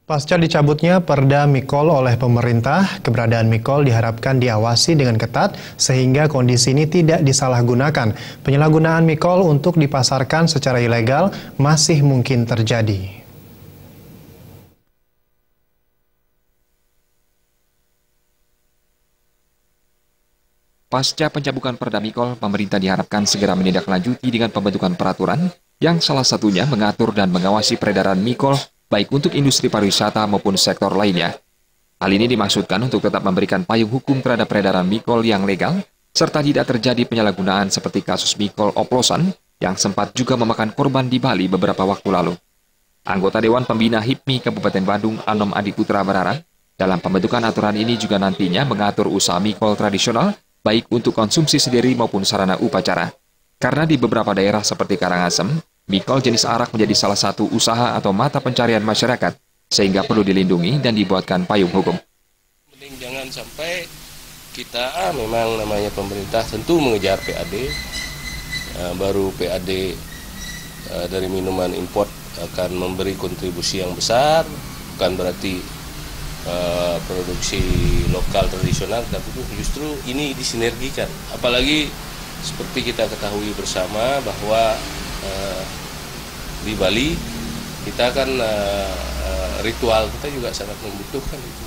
Pasca dicabutnya Perda Mikol oleh pemerintah, keberadaan Mikol diharapkan diawasi dengan ketat sehingga kondisi ini tidak disalahgunakan. Penyalahgunaan Mikol untuk dipasarkan secara ilegal masih mungkin terjadi. Pasca pencabutan Perda Mikol, pemerintah diharapkan segera menindaklanjuti dengan pembentukan peraturan yang salah satunya mengatur dan mengawasi peredaran Mikol baik untuk industri pariwisata maupun sektor lainnya. Hal ini dimaksudkan untuk tetap memberikan payung hukum terhadap peredaran Mikol yang legal, serta tidak terjadi penyalahgunaan seperti kasus Mikol oplosan yang sempat juga memakan korban di Bali beberapa waktu lalu. Anggota Dewan Pembina HIPMI Kabupaten Bandung, Anom Adiputra berharap, dalam pembentukan aturan ini juga nantinya mengatur usaha Mikol tradisional, baik untuk konsumsi sendiri maupun sarana upacara. Karena di beberapa daerah seperti Karangasem, Mikol jenis arak menjadi salah satu usaha atau mata pencarian masyarakat, sehingga perlu dilindungi dan dibuatkan payung hukum. Jangan sampai kita memang namanya pemerintah tentu mengejar PAD, baru PAD dari minuman import akan memberi kontribusi yang besar, bukan berarti produksi lokal tradisional, tapi justru ini disinergikan. Apalagi seperti kita ketahui bersama bahwa di Bali kita kan ritual kita juga sangat membutuhkan itu.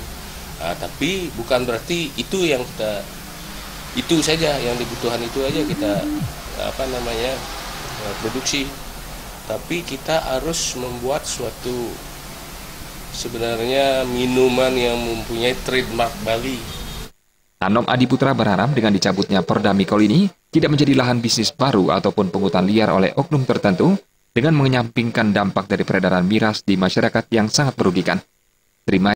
Tapi bukan berarti itu yang kita itu saja yang dibutuhkan itu aja kita produksi. Tapi kita harus membuat suatu sebenarnya minuman yang mempunyai trademark Bali. Anom Adiputra berharap dengan dicabutnya Perda Mikol ini tidak menjadi lahan bisnis baru ataupun pungutan liar oleh oknum tertentu dengan menyampingkan dampak dari peredaran miras di masyarakat yang sangat merugikan. Terima